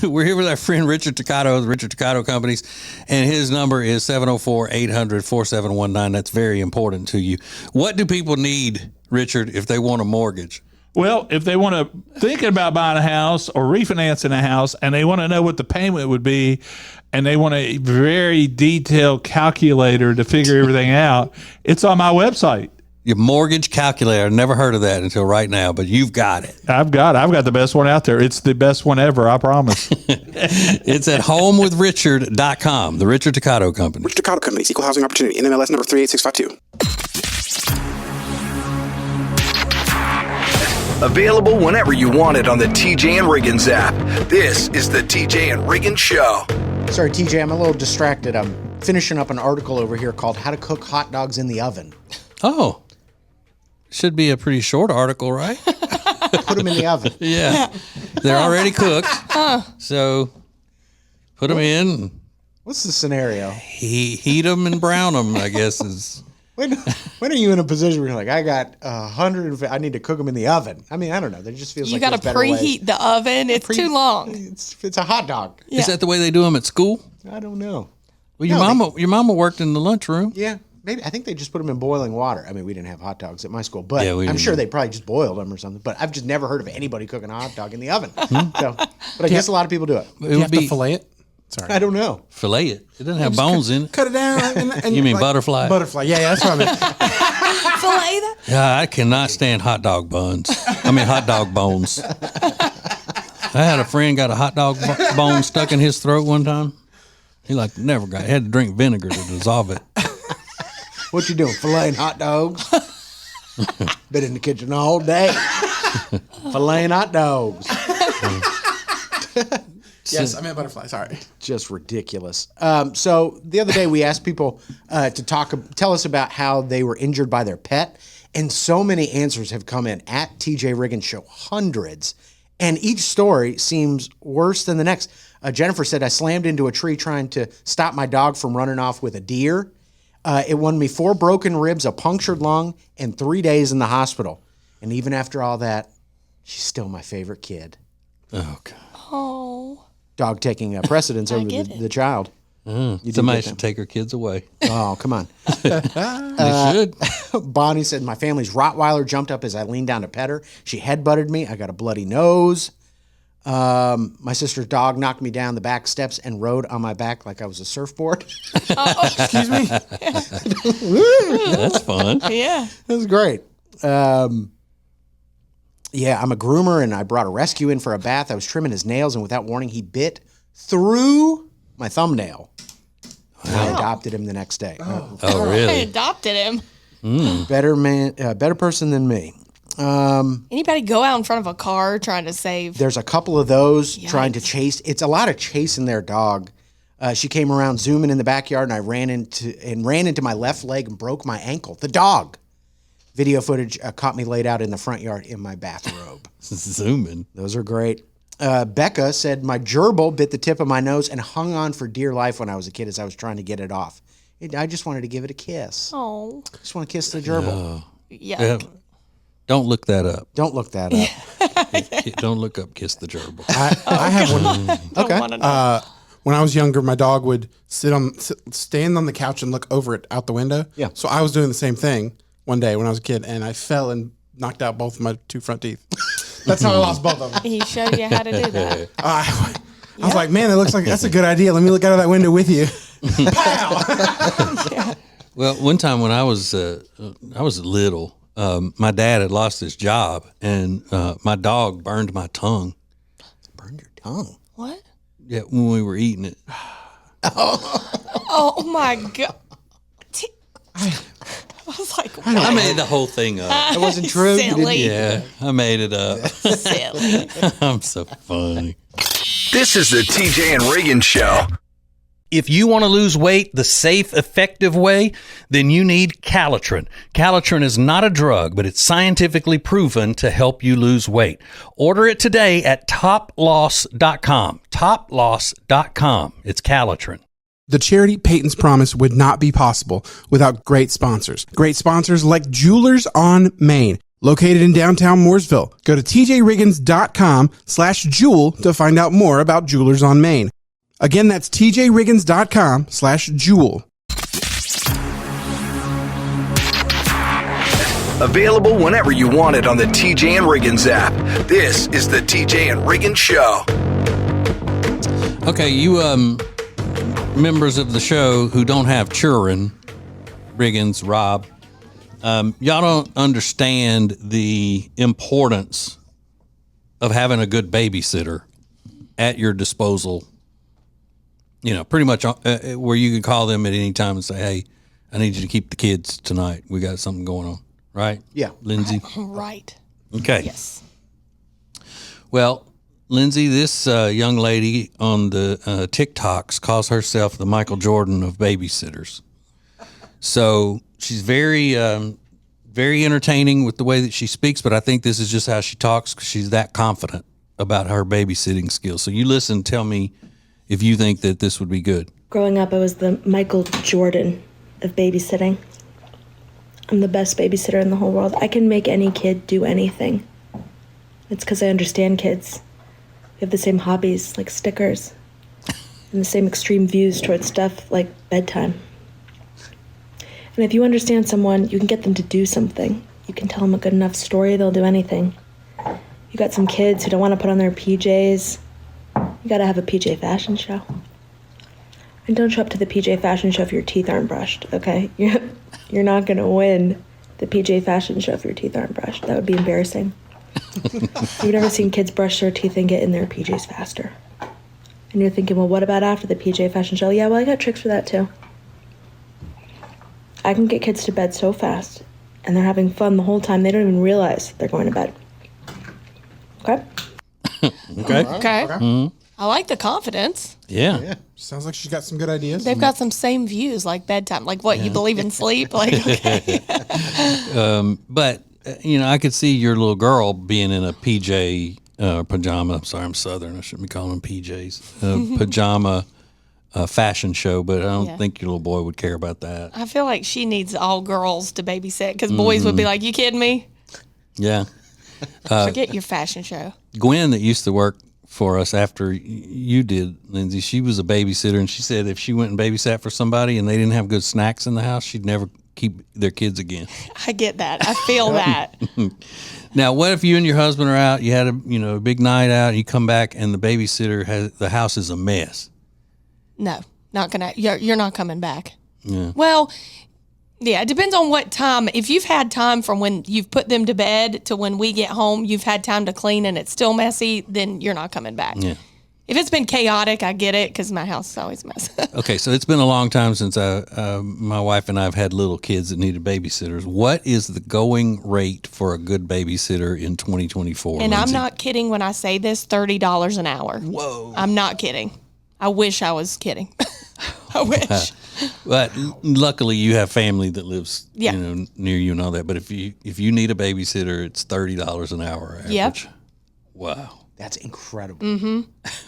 We're here with our friend Richard Toccato, the Richard Toccato Companies, and his number is 704-800-4719. That's very important to you. What do people need, Richard, if they want a mortgage? Well, if they want to thinking about buying a house or refinancing a house and they want to know what the payment would be and they want a very detailed calculator to figure everything out, it's on my website. Your mortgage calculator. Never heard of that until right now, but you've got it. I've got the best one out there. It's the best one ever, I promise. It's at homewithrichard.com, the Richard Toccato Company. Richard Toccato Companies, Equal Housing Opportunity, NMLS number 38652. Available whenever you want it on the TJ and Riggins app. This is the TJ and Riggins Show. Sorry, TJ, I'm a little distracted. I'm finishing up an article over here called How to Cook Hot Dogs in the Oven. Oh, should be a pretty short article, right? Put them in the oven. Yeah. They're already cooked. So put them in. What's the scenario? Heat them and brown them, I guess is... When are you in a position where you're like, I got 150, I need to cook them in the oven? I mean, I don't know. There just feels you like got to preheat the oven. It's too long. It's a hot dog. Yeah. Is that the way they do them at school? I don't know. Well, your mama worked in the lunchroom. Yeah, maybe. I think they just put them in boiling water. I mean, we didn't have hot dogs at my school, but Yeah, I'm sure they probably just boiled them or something. But I've just never heard of anybody cooking a hot dog in the oven. But I guess a lot of people do it. You have to fillet it? Sorry. I don't know. Fillet it. It doesn't have bones in it. Cut it down. And You mean butterfly? Butterfly. Yeah, that's what I meant. Fillet that? Yeah, I cannot stand hot dog buns. Hot dog bones. I had a friend got a hot dog bone stuck in his throat one time. He never got. He had to drink vinegar to dissolve it. What you doing? Filleting hot dogs? Been in the kitchen all day. Filleting hot dogs. Yes, I meant butterfly. Sorry. Just ridiculous. So the other day we asked people to tell us about how they were injured by their pet, and so many answers have come in at TJ Riggins Show, hundreds, and each story seems worse than the next. Jennifer said, I slammed into a tree trying to stop my dog from running off with a deer. It won me 4 broken ribs, a punctured lung, and 3 days in the hospital. And even after all that, she's still my favorite kid. Oh, God. Oh. Dog taking precedence over the child. Somebody should take her kids away. Oh, come on. They should. Bonnie said, my family's Rottweiler jumped up as I leaned down to pet her. She headbutted me. I got a bloody nose. My sister's dog knocked me down the back steps and rode on my back like I was a surfboard. Excuse me? That's fun. Yeah. That was great. Yeah, I'm a groomer, and I brought a rescue in for a bath. I was trimming his nails, and without warning, he bit through my thumbnail. Wow. I adopted him the next day. Oh, I really? adopted him. Better person than me. Anybody go out in front of a car trying to save? There's a couple of those Yikes. trying to chase. It's a lot of chasing their dog. She came around zooming in the backyard, and I ran into my left leg and broke my ankle. The dog. Video footage caught me laid out in the front yard in my bathrobe. Zooming. Those are great. Becca said, my gerbil bit the tip of my nose and hung on for dear life when I was a kid as I was trying to get it off. I just wanted to give it a kiss. Oh. Just want to kiss the gerbil. Yeah. Don't look that up. Don't look that up. Don't look up Kiss the Gerbil. I have one. Okay. When I was younger, my dog would stand on the couch and look over it out the window. Yeah. So I was doing the same thing one day when I was a kid, and I fell and knocked out both of my 2 front teeth. That's how I lost both of them. He showed you how to do that. I was like, man, it looks like that's a good idea. Let me look out of that window with you. Pow! Well, one time when I was little, my dad had lost his job, and my dog burned my tongue. Burned your tongue? What? Yeah, when we were eating it. Oh my God. I was like, wow. I made the whole thing up. It wasn't true? Silly. Yeah, I made it up. Silly. I'm so funny. This is the TJ and Riggins Show. If you want to lose weight the safe, effective way, then you need Calotren. Calotren is not a drug, but it's scientifically proven to help you lose weight. Order it today at toploss.com. Toploss.com. It's Calotren. The charity Peyton's Promise would not be possible without great sponsors. Great sponsors like Jewelers on Main. located in downtown Mooresville. Go to tjriggins.com/jewel to find out more about Jewelers on Main. Again, that's tjriggins.com/jewel. Available whenever you want it on the TJ and Riggins app. This is the TJ and Riggins Show. Okay, you members of the show who don't have children, Riggins, Rob, y'all don't understand the importance of having a good babysitter at your disposal. You know, pretty much where you can call them at any time and say, hey, I need you to keep the kids tonight. We got something going on. Right? Yeah. Lindsay? Right. Okay. Yes. Well, Lindsay, this young lady on the TikToks calls herself the Michael Jordan of babysitters. So she's very, very entertaining with the way that she speaks, but I think this is just how she talks because she's that confident about her babysitting skills. So you listen, tell me if you think that this would be good. Growing up, I was the Michael Jordan of babysitting. I'm the best babysitter in the whole world. I can make any kid do anything. It's because I understand kids. We have the same hobbies, like stickers, and the same extreme views towards stuff like bedtime. And if you understand someone, you can get them to do something. You can tell them a good enough story, they'll do anything. You got some kids who don't want to put on their PJs. You gotta have a PJ fashion show. And don't show up to the PJ fashion show if your teeth aren't brushed, okay? You're not going to win the PJ fashion show if your teeth aren't brushed. That would be embarrassing. You've never seen kids brush their teeth and get in their PJs faster. And you're thinking, well, what about after the PJ fashion show? Yeah, well, I got tricks for that too. I can get kids to bed so fast, and they're having fun the whole time. They don't even realize they're going to bed. Okay? Okay. Okay. Mm-hmm. I like the confidence. Yeah. Sounds like she's got some good ideas. They've got some same views like bedtime. Like what, you believe in sleep? Like, okay. But, you know, I could see your little girl being in a PJ pajama. I'm sorry, I'm Southern. I shouldn't be calling them PJs. Pajama fashion show, but I don't think your little boy would care about that. I feel like she needs all girls to babysit because boys would be like, you kidding me? Yeah. Forget your fashion show. Gwen, that used to work for us after you did, Lindsay, she was a babysitter, and she said if she went and babysat for somebody and they didn't have good snacks in the house, she'd never keep their kids again. I get that. I feel that. Now, what if you and your husband are out, you had a big night out, and you come back and the babysitter the house is a mess? No, not gonna. You're not coming back. Yeah. Well, yeah, it depends on what time. If you've had time from when you've put them to bed to when we get home, you've had time to clean and it's still messy, then you're not coming back. Yeah. If it's been chaotic, I get it because my house is always messy. Okay, so it's been a long time since my wife and I have had little kids that needed babysitters. What is the going rate for a good babysitter in 2024? And Lindsay? I'm not kidding when I say this, $30 an hour. Whoa. I'm not kidding. I wish I was kidding. I wish. But luckily, you have family that lives, Yeah. near you and all that. But if you need a babysitter, it's $30 an hour average. Yep. Wow. That's incredible. Mm-hmm.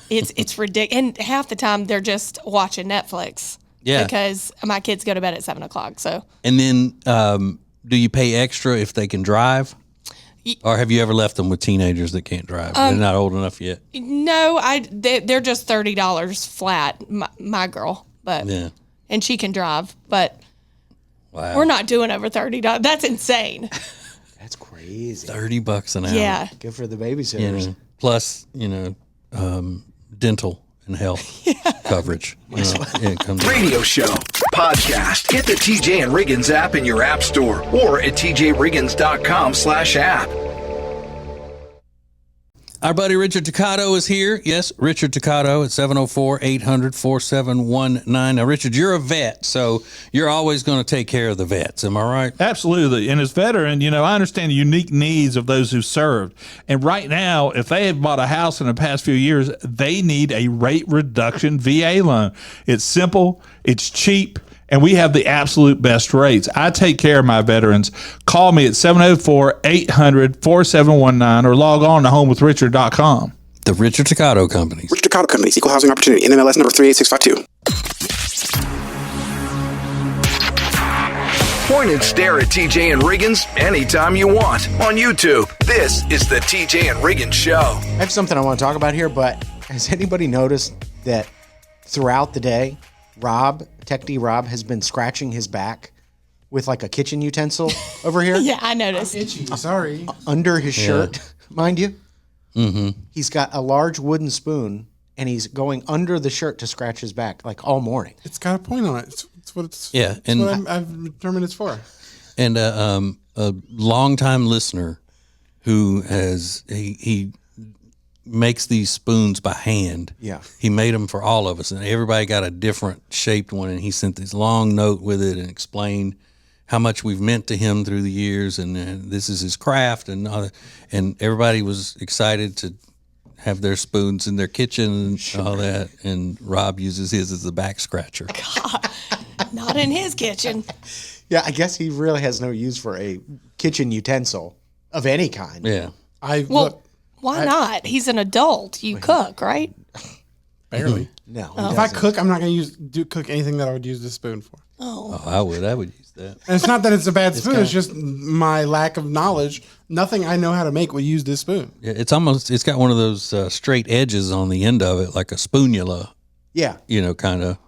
It's ridiculous. And half the time they're just watching Netflix. Yeah. Because my kids go to bed at 7 o'clock. So. And then, do you pay extra if they can drive? Or have you ever left them with teenagers that can't drive? They're not old enough yet. No, they're just $30 flat. My girl, but Yeah. and she can drive, but Wow. we're not doing over $30. That's insane. That's crazy. $30 an hour. Yeah. Good for the babysitters. Plus, dental and health coverage. It comes Radio show, podcast. Get the TJ and Riggins app in your app store or at tjriggins.com/app. Our buddy Richard Toccato is here. Yes, Richard Toccato at 704-800-4719. Now, Richard, you're a vet, so you're always going to take care of the vets. Am I right? Absolutely. And as veteran, I understand the unique needs of those who served. And right now, if they have bought a house in the past few years, they need a rate reduction VA loan. It's simple, it's cheap, and we have the absolute best rates. I take care of my veterans. Call me at 704-800-4719 or log on to homewithrichard.com. The Richard Toccato Companies. Richard Toccato Companies, Equal Housing Opportunity, NMLS number 38652. Point and stare at TJ and Riggins anytime you want on YouTube. This is the TJ and Riggins Show. I have something I want to talk about here, but has anybody noticed that throughout the day, Tech D Rob has been scratching his back with like a kitchen utensil over here? Yeah, I noticed. I'm itchy. Sorry. Under his shirt, mind you. Mm-hmm. He's got a large wooden spoon, and he's going under the shirt to scratch his back like all morning. It's got a point on it. It's what it's. Yeah, it's and what I've determined it's for. And a longtime listener who he makes these spoons by hand. Yeah. He made them for all of us, and everybody got a different shaped one, and he sent this long note with it and explained how much we've meant to him through the years, and this is his craft, and all that. And everybody was excited to have their spoons in their kitchen and all that, and Rob uses his as a back scratcher. God, not in his kitchen. Yeah, I guess he really has no use for a kitchen utensil of any kind. Yeah. Why not? He's an adult. You cook, right? Barely. No. If I cook, I'm not going to cook anything that I would use this spoon for. Oh, I would use that. And it's not that it's a bad spoon. It's just my lack of knowledge. Nothing I know how to make would use this spoon. Yeah, it's got one of those straight edges on the end of it, like a spoonula. Yeah. Kind of.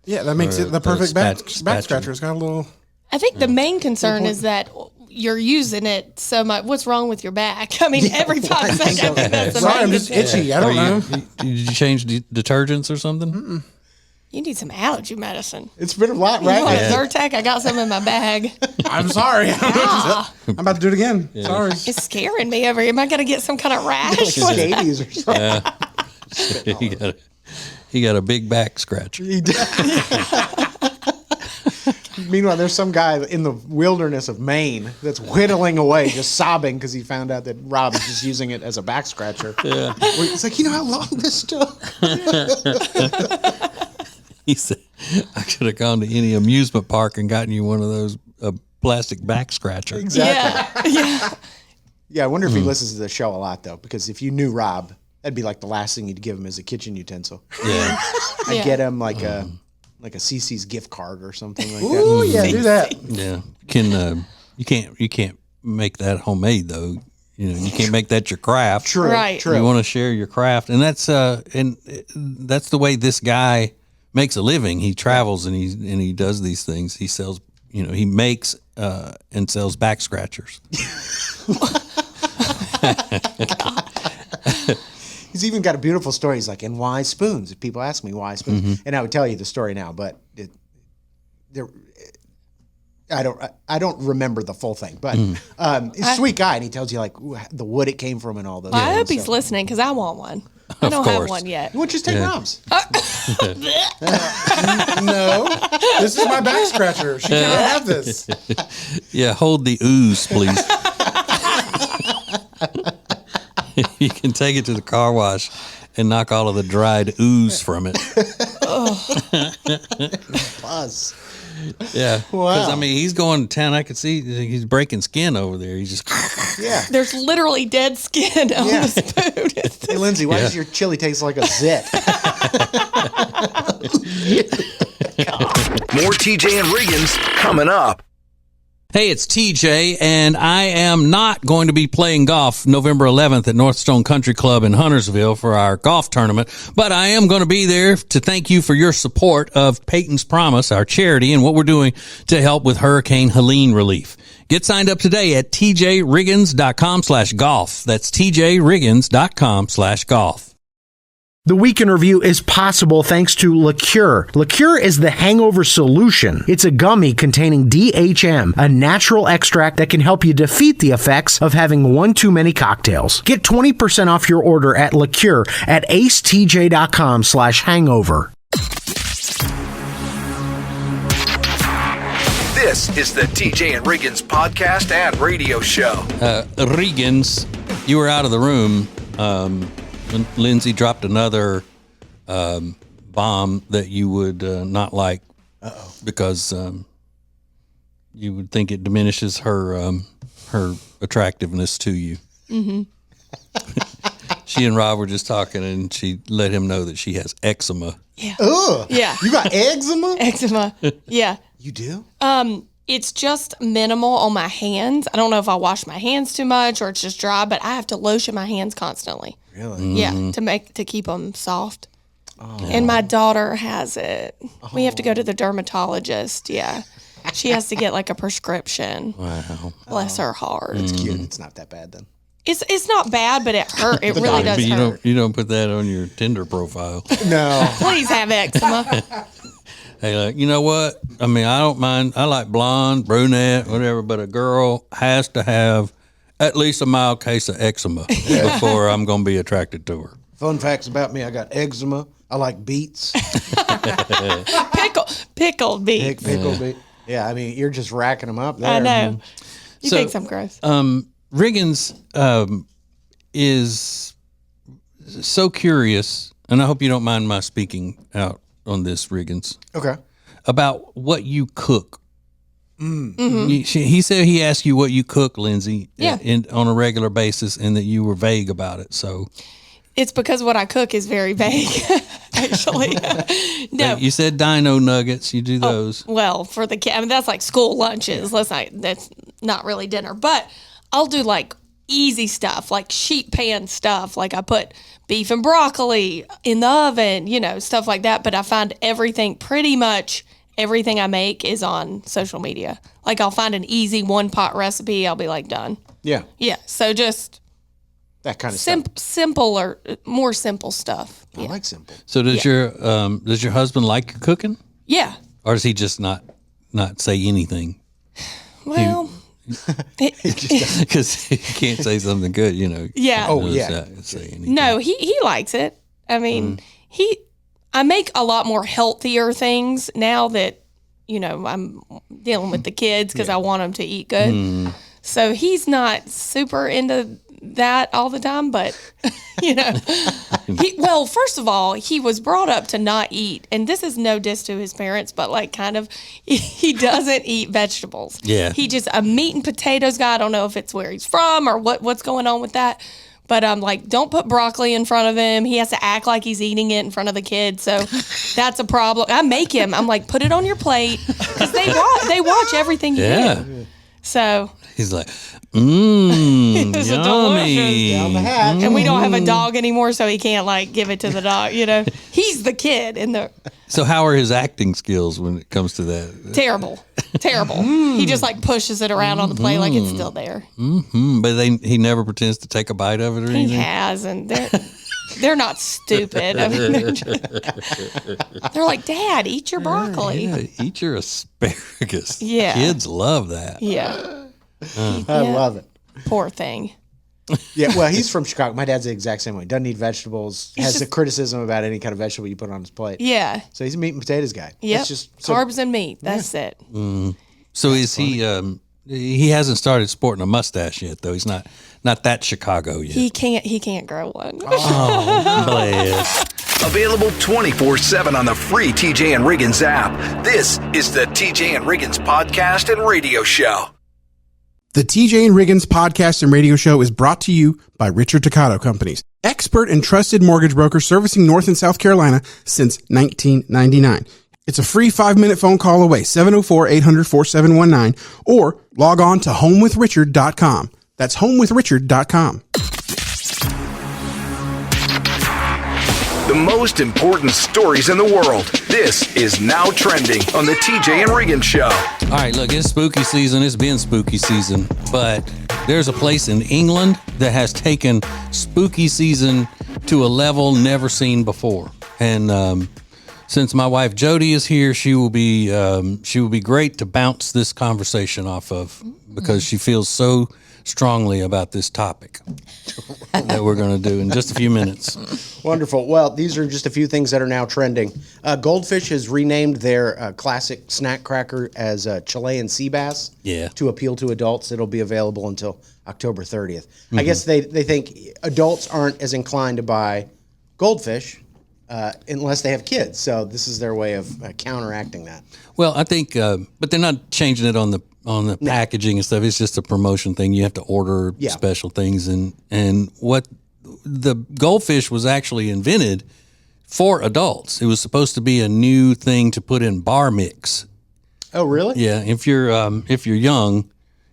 Yeah, that makes it the perfect back scratcher. It's got a little. I think the main concern is that you're using it so much. What's wrong with your back? I mean, every 5 seconds. I think that's the Sorry, main I'm just concern. itchy. I don't know. Did you change detergents or something? Mm-mm. You need some allergy medicine. It's been a lot, You right? want a Zyrtec? I got some in my bag. I'm sorry. I'm about to do it again. Yeah. Sorry. It's scaring me over here. Am I going to get some kind of rash? Scabies or something. Yeah. he got a big back scratcher. He did. Meanwhile, there's some guy in the wilderness of Maine that's whittling away, just sobbing because he found out that Rob is just using it as a back scratcher. Yeah. It's like, you know how long this took? He said, I could have gone to any amusement park and gotten you one of those plastic back scratcher. Exactly. Yeah. Yeah, I wonder if he listens to the show a lot, though, because if you knew Rob, that'd be like the last thing you'd give him as a kitchen utensil. Yeah. I'd get him like a CC's gift card or something like that. Ooh, yeah, do that. Yeah. You can't make that homemade though. You can't make that your craft. True. Right. True. You want to share your craft, and that's the way this guy makes a living. He travels and he does these things. He sells, he makes and sells back scratchers. He's even got a beautiful story. He's like, and why spoons? If people ask me why spoons, and I would tell you the story now, but I don't remember the full thing. But he's a sweet guy, and he tells you like the wood it came from and all those. Well, I things, hope he's listening because I want one. I don't have one yet. You want just take Rob's? No, this is my back scratcher. She cannot have this. Yeah, hold the ooze, please. You can take it to the car wash and knock all of the dried ooze from it. Buzz. Yeah. Wow. Because, he's going to town. I could see he's breaking skin over there. He's just... Yeah. There's literally dead skin on the spoon. Hey, Lindsay, why does your chili taste like a zit? More TJ and Riggins coming up. Hey, it's TJ, and I am not going to be playing golf November 11th at Northstone Country Club in Huntersville for our golf tournament, but I am going to be there to thank you for your support of Peyton's Promise, our charity, and what we're doing to help with Hurricane Helene relief. Get signed up today at tjriggins.com/golf. That's tjriggins.com/golf. The Week in Review is possible thanks to Liqueur. Liqueur is the hangover solution. It's a gummy containing DHM, a natural extract that can help you defeat the effects of having one too many cocktails. Get 20% off your order at Liqueur at acetj.com/hangover. This is the TJ and Riggins podcast and radio show. Riggins, you were out of the room. Lindsay dropped another bomb that you would not like because you would think it diminishes her attractiveness to you. Mm-hmm. She and Rob were just talking, and she let him know that she has eczema. Yeah. Ugh. Yeah. You got eczema? Eczema. Yeah. You do? It's just minimal on my hands. I don't know if I wash my hands too much or it's just dry, but I have to lotion my hands constantly. Really? Yeah, to keep them soft. Oh. And my daughter has it. Oh. We have to go to the dermatologist. Yeah. She has to get like a prescription. Wow. Bless her heart. It's cute. It's not that bad then. It's not bad, but it hurt. It really does hurt. You don't put that on your Tinder profile. No. Please have eczema. Hey, you know what? I mean, I don't mind. I like blonde, brunette, whatever, but a girl has to have at least a mild case of eczema before I'm going to be attracted to her. Fun facts about me: I got eczema. I like beets. Pickled beets. Pickled beets. Yeah, I mean, you're just racking them up there. I know. You think I'm gross. Riggins is so curious, and I hope you don't mind my speaking out on this, Riggins. Okay. About what you cook. Mm-hmm. He said he asked you what you cook, Lindsay, on a regular basis, and that you were vague about it. So it's because what I cook is very vague, actually. No, you said dino nuggets. You do those. Well, for the kid, I mean, that's like school lunches. That's not really dinner, but I'll do like easy stuff, like sheet pan stuff. Like I put beef and broccoli in the oven, stuff like that. But I find pretty much everything I make is on social media. Like I'll find an easy one pot recipe. I'll be like, done. Yeah. Yeah. So just that kind of stuff. Simple or more simple stuff. I like simple. So does your husband like your cooking? Yeah. Or does he just not say anything? Well, because he can't say something good, Yeah. Oh yeah. Say anything. No, he likes it. I mean, I make a lot more healthier things now that I'm dealing with the kids because I want them to eat good. So he's not super into that all the time, but first of all, he was brought up to not eat, and this is no diss to his parents, but like kind of, he doesn't eat vegetables. Yeah. He just a meat and potatoes guy. I don't know if it's where he's from or what's going on with that. But I'm like, don't put broccoli in front of him. He has to act like he's eating it in front of the kids. So that's a problem. I make him. I'm like, put it on your plate. Because they watch everything you do. So he's like, this is yummy. Down the hatch. And we don't have a dog anymore, so he can't like give it to the dog. He's the kid in the. So how are his acting skills when it comes to that? Terrible. He just like pushes it around on the plate like it's still there. But he never pretends to take a bite of it or anything? He has, and they're not stupid. I mean, they're like, Dad, eat your broccoli. Yeah, eat your asparagus. Yeah. Kids love that. Yeah. I love it. Poor thing. Yeah, well, he's from Chicago. My dad's the exact same way. Doesn't eat vegetables. Has a criticism about any kind of vegetable you put on his plate. Yeah. So he's a meat and potatoes guy. Yep. That's just carbs and meat. That's it. So is he? He hasn't started sporting a mustache yet, though. He's not that Chicago yet. He can't grow one. Oh, bless. Available 24/7 on the free TJ and Riggins app. This is the TJ and Riggins podcast and radio show. The TJ and Riggins podcast and radio show is brought to you by Richard Toccato Companies, expert and trusted mortgage broker servicing North and South Carolina since 1999. It's a free 5-minute phone call away, 704-800-4719, or log on to homewithrichard.com. That's homewithrichard.com. The most important stories in the world. This is Now Trending on the TJ and Riggins Show. All right, look, it's spooky season. It's been spooky season, but there's a place in England that has taken spooky season to a level never seen before. And since my wife Jody is here, she will be great to bounce this conversation off of because she feels so strongly about this topic that we're going to do in just a few minutes. Wonderful. Well, these are just a few things that are now trending. Goldfish has renamed their classic snack cracker as Chilean sea bass to appeal to adults. It'll be available until October 30th. I guess they think adults aren't as inclined to buy goldfish unless they have kids. So this is their way of counteracting that. Well, I think, but they're not changing it on the packaging and stuff. It's just a promotion thing. You have to order special things, and what the goldfish was actually invented for adults. It was supposed to be a new thing to put in bar mix. Oh, really? Yeah, if you're young,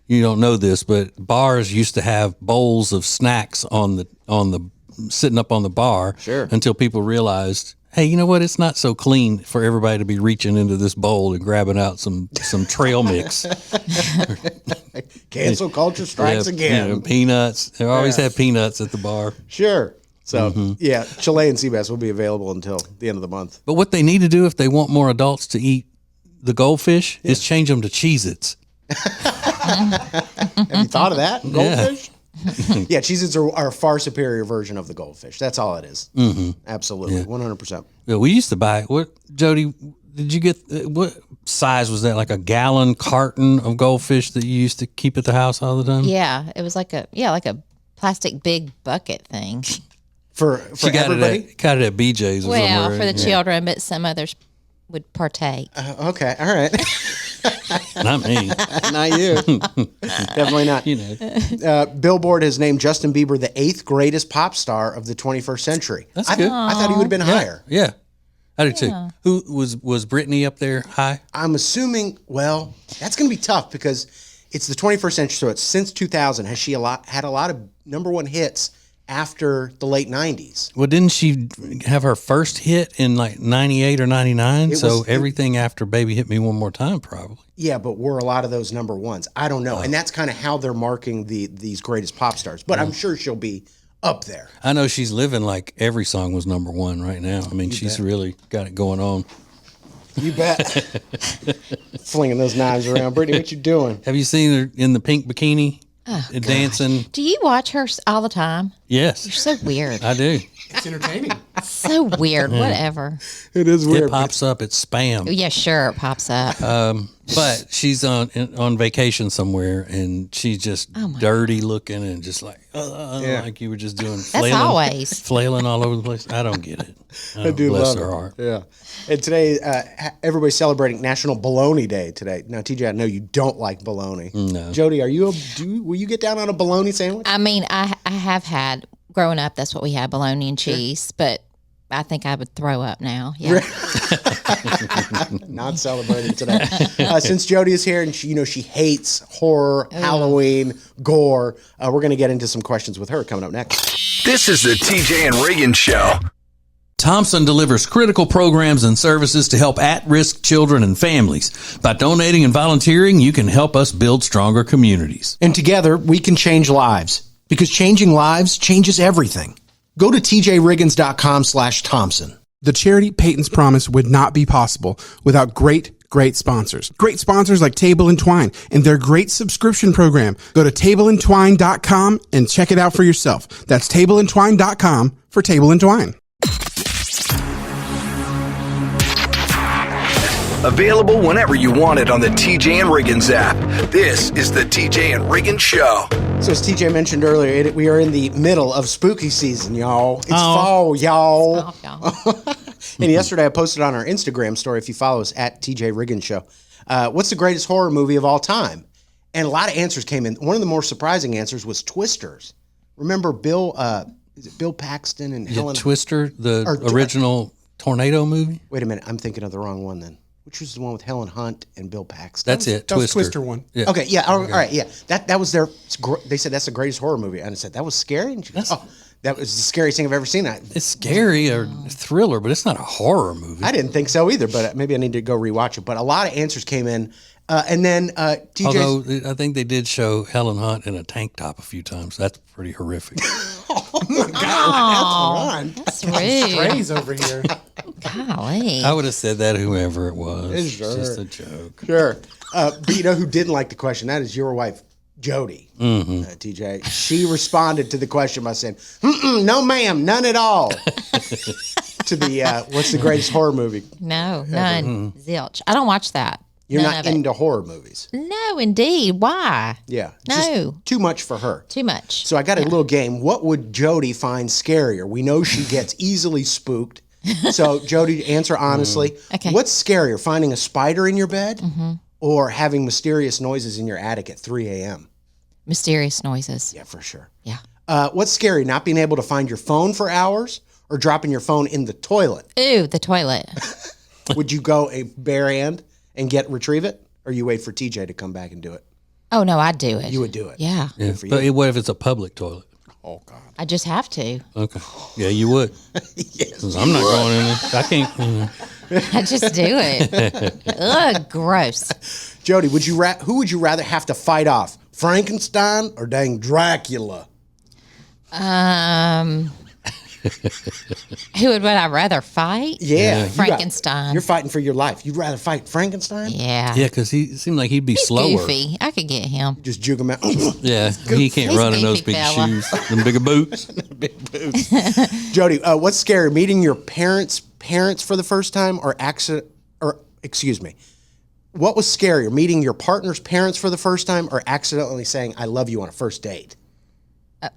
you don't know this, but bars used to have bowls of snacks on the sitting up on the bar. Sure. Until people realized, hey, you know what? It's not so clean for everybody to be reaching into this bowl and grabbing out some trail mix. Cancel culture strikes again. You know, peanuts. They always have peanuts at the bar. Sure. So, yeah, Chilean sea bass will be available until the end of the month. But what they need to do if they want more adults to eat the goldfish is change them to Cheez-Its. Have you thought of that? Goldfish? Yeah, Cheez-Its are a far superior version of the goldfish. That's all it is. Absolutely, 100%. Yeah, we used to buy, what, Jody, did you get, what size was that? Like a gallon carton of goldfish that you used to keep at the house all the time? Yeah, it was like a plastic big bucket thing. For she got everybody? Got it at BJ's or Well, somewhere. for the children, but some others would partake. Okay, all right. Not me. Not you. Definitely not. You know. Billboard has named Justin Bieber the 8th greatest pop star of the 21st century. That's good. I thought he would have been higher. Yeah. I do too. Who was Britney up there high? I'm assuming, well, that's going to be tough because it's the 21st century, so it's since 2000. Has she had a lot of number one hits after the late 90s? Well, didn't she have her first hit in like 98 or 99? So everything after Baby Hit Me One More Time, probably. Yeah, but were a lot of those number ones? I don't know. And that's kind of how they're marking these greatest pop stars. But I'm sure she'll be up there. I know she's living like every song was number one right now. I mean, she's really got it going on. You bet. Flinging those knives around. Brittany, what you doing? Have you seen her in the pink bikini? Dancing. Do you watch her all the time? Yes. You're so weird. I do. It's entertaining. So weird. Whatever. It is weird. It pops up. It's spam. Yeah, sure. It pops up. But she's on vacation somewhere, and she's just dirty looking and just like like you were just doing. Flailing all over the place. I don't get it. I do bless love her it. heart. Yeah. And today, everybody's celebrating National Bologna Day today. Now, TJ, I know you don't like bologna. No. Jody, will you get down on a bologna sandwich? I mean, I have had, growing up, that's what we had, bologna and cheese, but I think I would throw up now. Yeah. Not celebrating today. Since Jody is here and she hates horror, Halloween, gore, we're going to get into some questions with her coming up next. This is the TJ and Riggins Show. Thompson delivers critical programs and services to help at-risk children and families. By donating and volunteering, you can help us build stronger communities. And together, we can change lives, because changing lives changes everything. Go to tjriggins.com/Thompson. The charity Peyton's Promise would not be possible without great sponsors. Great sponsors like Table and Twine and their great subscription program. Go to tableandtwine.com and check it out for yourself. That's tableandtwine.com for Table and Twine. Available whenever you want it on the TJ and Riggins app. This is the TJ and Riggins Show. So as TJ mentioned earlier, we are in the middle of spooky season, y'all. It's fall, y'all. And yesterday I posted on our Instagram story, if you follow us, at TJ Riggins Show, what's the greatest horror movie of all time? And a lot of answers came in. One of the more surprising answers was Twisters. Remember Bill Paxton and Helen? Twister, the original tornado movie? Wait a minute, I'm thinking of the wrong one then. Which was the one with Helen Hunt and Bill Paxton? That's it, That was Twister one. Yeah. Okay, yeah, all right, yeah. That was they said that's the greatest horror movie. And I said, that was scary? And she goes, that was the scariest thing I've ever seen. It's scary or thriller, but it's not a horror movie. I didn't think so either, but maybe I need to go rewatch it. But a lot of answers came in. And then TJ. Although I think they did show Helen Hunt in a tank top a few times. That's pretty horrific. Oh my God, That's rude. Strays over here. Golly. I would have said that whoever it was. Sure. It's just a joke. Sure. But you know who didn't like the question? That is your wife, Jody. TJ. She responded to the question by saying, no ma'am, none at all. To the, what's the greatest horror movie? No, none. Zilch. I don't watch that. You're None not of it. into horror movies. No, indeed. Why? Yeah. No. Just too much for her. Too much. So I got a little game. What would Jody find scarier? We know she gets easily spooked. So Jody, answer honestly. Okay. What's scarier, finding a spider in your bed or having mysterious noises in your attic at 3 a.m.? Mysterious noises. Yeah, for sure. Yeah. What's scary, not being able to find your phone for hours or dropping your phone in the toilet? Ooh, the toilet. Would you go a bare hand and retrieve it? Or you wait for TJ to come back and do it? Oh, no, I'd do it. You would do it? Yeah. Yeah. for you. But what if it's a public toilet? Oh, God. I just have to. Okay. Yeah, you would. Yes. 'Cause I'm not going in there. I can't. I just do it. Ugh, gross. Jody, who would you rather have to fight off? Frankenstein or dang Dracula? Who would I rather fight? Yeah. Frankenstein. You're fighting for your life. You'd rather fight Frankenstein? Yeah. Yeah, because he seemed like he'd be He's slower. goofy. I could get him. Just juke him out. Yeah, he can't He's run in those goofy big fella. shoes, them bigger boots. Jody, what's scary? Meeting your parents for the first time what was scarier? Meeting your partner's parents for the first time or accidentally saying, I love you on a first date?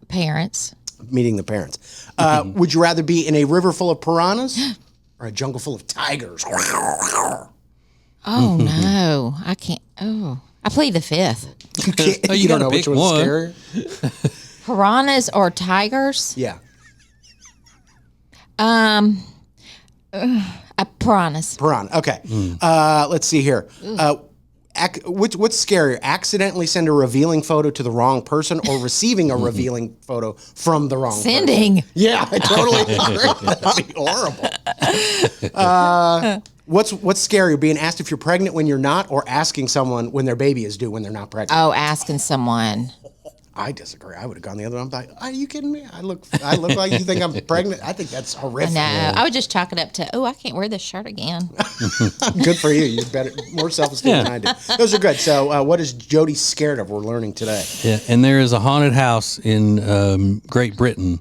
Parents. Meeting the parents. Would you rather be in a river full of piranhas or a jungle full of tigers? Oh, no. I can't. Oh, I plead the fifth. You don't gotta know which pick one's one. scarier? Piranhas or tigers? Yeah. Piranhas. Piranha. Okay. Let's see here. What's scarier? Accidentally send a revealing photo to the wrong person or receiving a revealing photo from the wrong person? Sending. Yeah, I totally agree. That'd be horrible. What's scarier? Being asked if you're pregnant when you're not or asking someone when their baby is due when they're not pregnant? Oh, asking someone. I disagree. I would have gone the other way. I'm like, are you kidding me? I look like you think I'm pregnant? I think that's horrific. No, I would just chalk it up to, I can't wear this shirt again. Good for you. You're better, more self-esteem than I do. Those are good. So, what is Jody scared of? We're learning today. Yeah, and there is a haunted house in Great Britain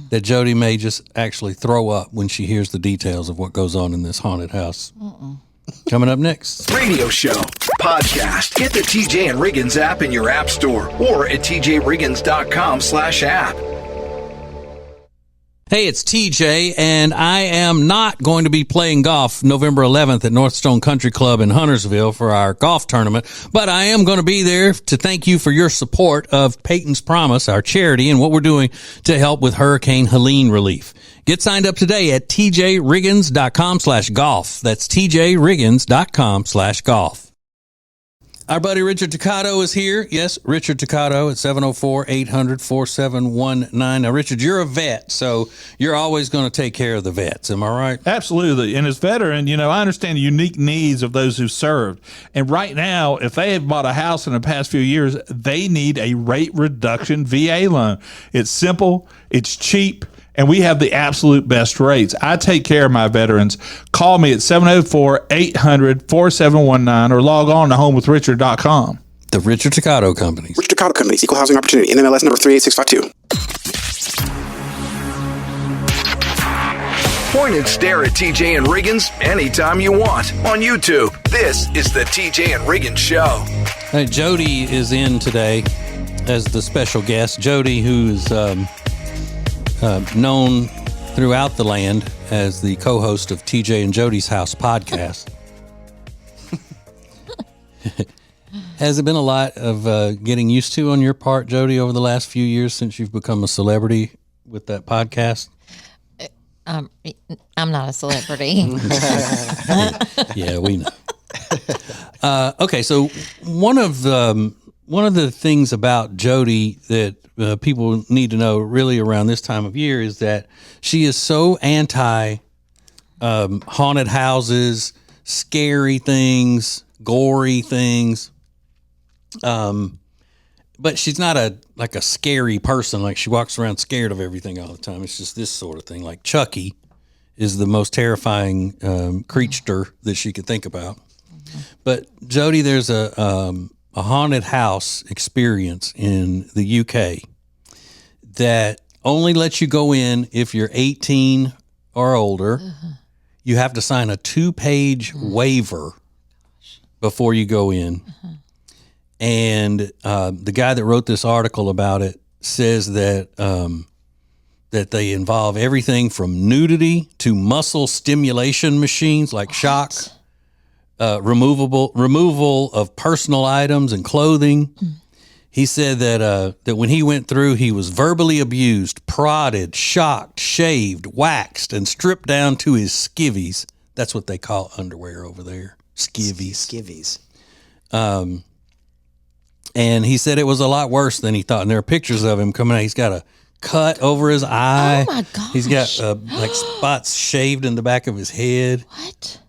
that Jody may just actually throw up when she hears the details of what goes on in this haunted house. Coming up next. Radio show, podcast. Get the TJ and Riggins app in your app store or at tjriggins.com/app. Hey, it's TJ, and I am not going to be playing golf November 11th at Northstone Country Club in Huntersville for our golf tournament, but I am going to be there to thank you for your support of Peyton's Promise, our charity, and what we're doing to help with Hurricane Helene relief. Get signed up today at tjriggins.com/golf. That's tjriggins.com/golf. Our buddy Richard Toccato is here. Yes, Richard Toccato at 704-800-4719. Now, Richard, you're a vet, so you're always going to take care of the vets. Am I right? Absolutely. And as veteran, I understand the unique needs of those who served. And right now, if they have bought a house in the past few years, they need a rate reduction VA loan. It's simple, it's cheap, and we have the absolute best rates. I take care of my veterans. Call me at 704-800-4719 or log on to homewithrichard.com. The Richard Toccato Companies. Richard Toccato Companies, Equal Housing Opportunity, NMLS number 38652. Point and stare at TJ and Riggins anytime you want on YouTube. This is the TJ and Riggins Show. Hey, Jody is in today as the special guest. Jody, who's known throughout the land as the co-host of TJ and Jody's House podcast. Has it been a lot of getting used to on your part, Jody, over the last few years since you've become a celebrity with that podcast? I'm not a celebrity. Yeah, we know. Okay, so one of the things about Jody that people need to know really around this time of year is that she is so anti haunted houses, scary things, gory things. But she's not a scary person. Like, she walks around scared of everything all the time. It's just this sort of thing. Like Chucky is the most terrifying creature that she could think about. Mm-hmm. But Jody, there's a haunted house experience in the UK that only lets you go in if you're 18 or older. Uh-huh. You have to sign a 2-page waiver before you go in. Uh-huh. And the guy that wrote this article about it says that that they involve everything from nudity to muscle stimulation machines like shock, removal of personal items and clothing. He said that when he went through, he was verbally abused, prodded, shocked, shaved, waxed, and stripped down to his skivvies. That's what they call underwear over there, skivvies. Skivvies. And he said it was a lot worse than he thought. And there are pictures of him coming out. He's got a cut over his eye. Oh my gosh. He's got like spots shaved in the back of his head. What?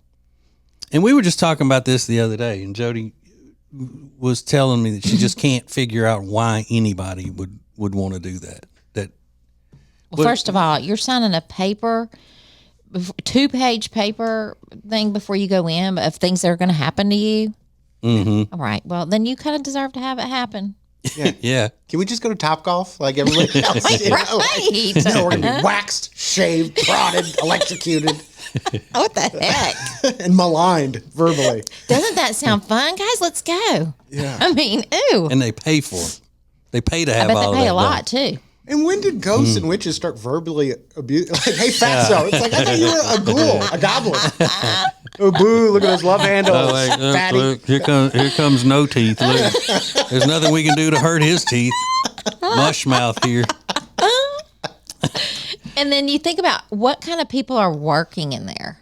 And we were just talking about this the other day, and Jody was telling me that she just can't figure out why anybody would want to do that. Well, first of all, you're signing a paper, 2-page paper thing before you go in of things that are going to happen to you. Mm-hmm. All right. Well, then you kind of deserve to have it happen. Yeah. Can we just go to Topgolf like everybody else? Right. No, we're gonna be waxed, shaved, prodded, electrocuted, What the heck? and maligned verbally. Doesn't that sound fun, guys? Let's go. Yeah. I mean, ooh. And they pay for it. They pay to I have bet all they of pay that a lot done. too. And when did ghosts and witches start verbally abusing? Like, hey, fatso. It's like, I thought you were a ghoul, a goblin. Oh, boo, look at those love handles. Oh, wait, fatty. look, here comes no teeth. Look, there's nothing we can do to hurt his teeth. Mush mouth here. And then you think about what kind of people are working in there.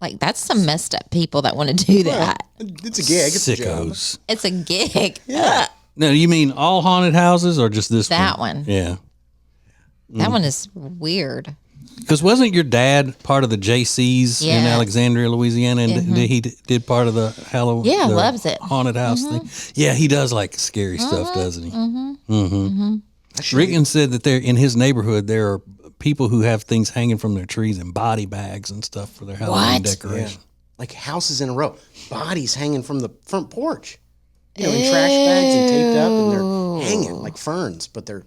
Like, that's some messed up people that want to do that. It's a gig. It's a job. Sickos. It's a gig. Yeah. No, you mean all haunted houses or just this That one. Yeah. That one is weird. Because wasn't your dad part of the JCs in Yeah. Alexandria, Louisiana, and he did part of the Halloween? Yeah, loves it. Haunted house thing. Yeah, he does like scary stuff, doesn't he? Riggins said that there in his neighborhood there are people who have things hanging from their trees in body bags and stuff for their Halloween decoration. Like houses in a row. Bodies hanging from the front porch. You know, in trash bags and taped up, and they're hanging like ferns, but they're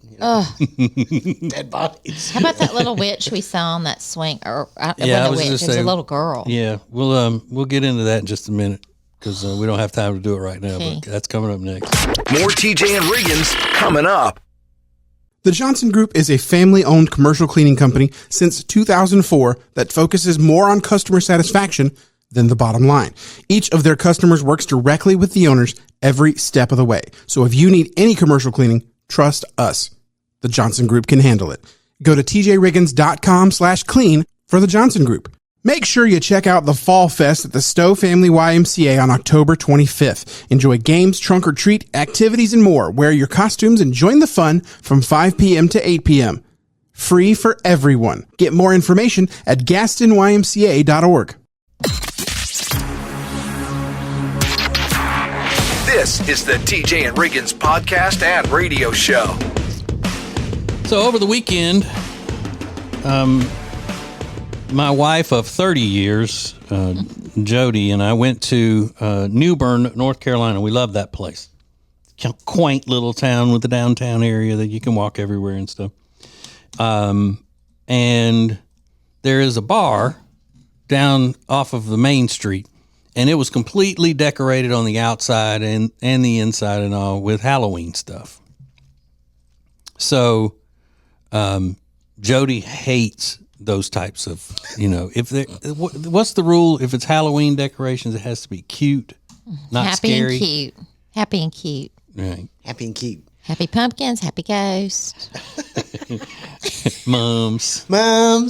dead bodies. How about that little witch we saw on that swing? Or it Yeah, I wasn't a was witch, just it was a saying- little girl. Yeah, we'll get into that in just a minute because we don't have time to do it right now, Okay. but that's coming up next. More TJ and Riggins coming up. The Johnson Group is a family-owned commercial cleaning company since 2004 that focuses more on customer satisfaction than the bottom line. Each of their customers works directly with the owners every step of the way. So if you need any commercial cleaning, trust us. The Johnson Group can handle it. Go to tjriggins.com/clean for the Johnson Group. Make sure you check out the Fall Fest at the Stowe Family YMCA on October 25th. Enjoy games, trunk or treat, activities, and more. Wear your costumes and join the fun from 5 p.m. to 8 p.m. Free for everyone. Get more information at gastonymca.org. This is the TJ and Riggins podcast and radio show. So over the weekend, my wife of 30 years, Jody, and I went to New Bern, North Carolina. We love that place. Quaint little town with the downtown area that you can walk everywhere and stuff. And there is a bar down off of the main street, and it was completely decorated on the outside and the inside and all with Halloween stuff. So Jody hates those types of, what's the rule? If it's Halloween decorations, it has to be cute, not Happy scary. and cute. Happy and cute. Right. Happy and cute. Happy pumpkins, happy ghosts, Mums.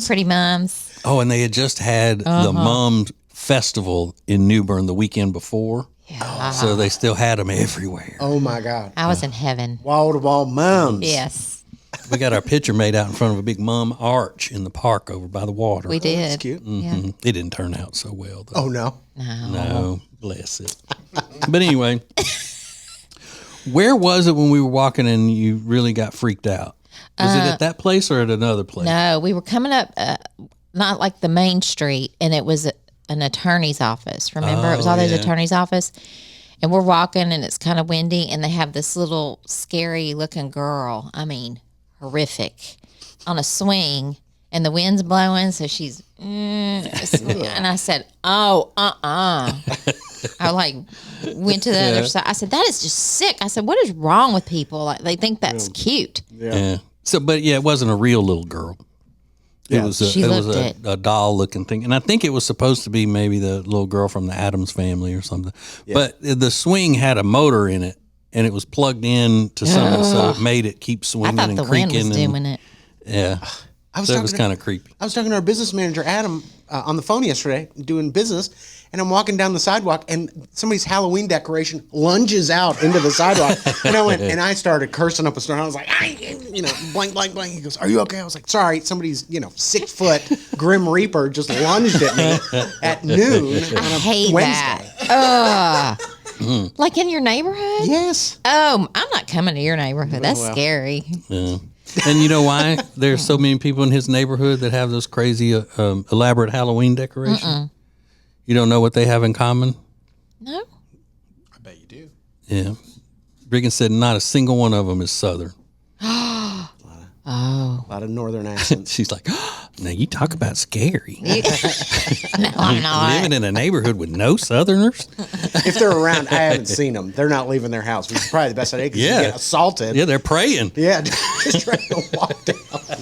pretty mums. Oh, and they had just had the Mum Festival in New Bern the weekend before. Yeah. So they still had them everywhere. Oh, my God. I was in heaven. Wall-to-wall mums. Yes, We got our picture made out in front of a big Mum arch in the park over by the water. we did. That's cute. Yeah. It didn't turn out so well, though. Oh, no. No, bless it. But anyway, where was it when we were walking and you really got freaked out? Was it at that place or at another place? No, we were coming up, not like the main street, and it was an attorney's office. Remember, it was all those attorney's office, and we're walking, and it's kind of windy, and they have this little scary looking girl. I mean, horrific, on a swing, and the wind's blowing, so she's, and I said, I like went to the other side. I said, that is just sick. I said, what is wrong with people? Like, they think that's cute. Yeah. So, but yeah, it wasn't a real little girl. It was a doll looking thing. And I think it was supposed to be maybe the little girl from the Addams Family or something. Yeah. But the swing had a motor in it and it was plugged in to something. So it made it keep swinging I thought and the creaking. wind was doing it. Yeah. was So it was kind of creepy. I was talking to our business manager, Adam, on the phone yesterday, doing business, and I'm walking down the sidewalk, and somebody's Halloween decoration lunges out into the sidewalk. And I started cursing up a storm. I was like, blank, blank, blank. He goes, "Are you okay?" I was like, "Sorry, somebody's, 6 foot Grim Reaper just lunged at me at noon on a hate Wednesday." that. Like in your neighborhood? Yes. Oh, I'm not coming to your neighborhood. That's scary. Yeah. And you know why? There's so many people in his neighborhood that have those crazy, elaborate Halloween decorations. You don't know what they have in common? No. I bet you do. Yeah. Riggins said not a single one of them is Southern. A lot of Northern accents. She's like, now you talk about scary. No, I'm not. Living in a neighborhood with no Southerners? If they're around, I haven't seen them. They're not leaving their house, which is probably the best idea because you get assaulted. Yeah, they're praying. Yeah, just trying to walk down.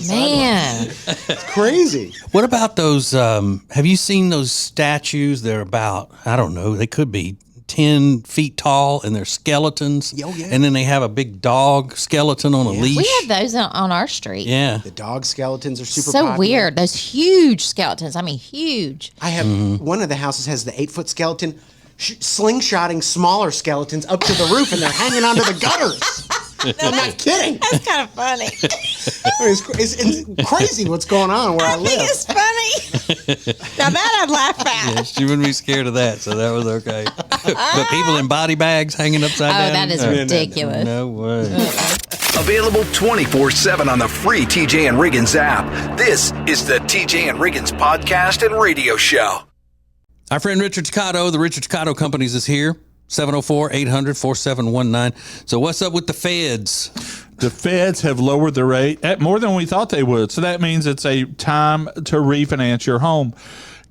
Man. It's crazy. What about those, have you seen those statues? They're about, I don't know, they could be 10 feet tall and they're skeletons. Oh, yeah. And then they have a big dog skeleton on a leash. We have those on our street. Yeah. The dog skeletons are super So popular. weird. Those huge skeletons. I mean, huge. I have one of the houses has the 8-foot skeleton slingshotting smaller skeletons up to the roof, and they're hanging onto the gutters. I'm not kidding. That's kind of funny. It's crazy what's going on where I live. It's funny. Now that I'd laugh at. Yeah, she wouldn't be scared of that, so that was okay. But people in body bags hanging upside down? Oh, that is ridiculous. No way. Available 24/7 on the free TJ and Riggins app. This is the TJ and Riggins podcast and radio show. Our friend Richard Ticcato, the Richard Ticcato Companies, is here. 704-800-4719. So what's up with the feds? The feds have lowered the rate at more than we thought they would. So that means it's a time to refinance your home.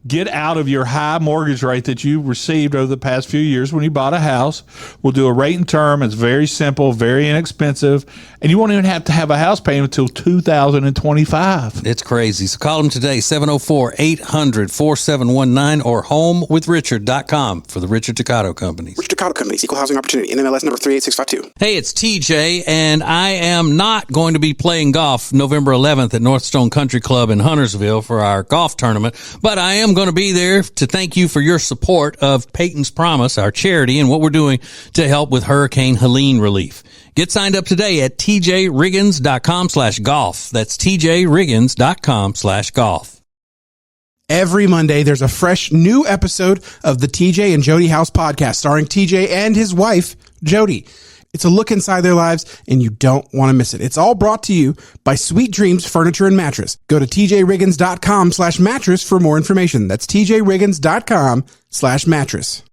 Get out of your high mortgage rate that you received over the past few years when you bought a house. We'll do a rate and term. It's very simple, very inexpensive, and you won't even have to have a house payment until 2025. It's crazy. So call them today, 704-800-4719 or homewithrichard.com for the Richard Ticcato Companies. Richard Ticcato Companies, Equal Housing Opportunity, NMLS number 38652. Hey, it's TJ, and I am not going to be playing golf November 11th at Northstone Country Club in Huntersville for our golf tournament, but I am going to be there to thank you for your support of Peyton's Promise, our charity, and what we're doing to help with Hurricane Helene relief. Get signed up today at tjriggins.com/golf. That's tjriggins.com/golf. Every Monday, there's a fresh new episode of the TJ and Jody House podcast starring TJ and his wife, Jody. It's a look inside their lives, and you don't want to miss it. It's all brought to you by Sweet Dreams Furniture and Mattress. Go to tjriggins.com/mattress for more information. That's tjriggins.com/mattress.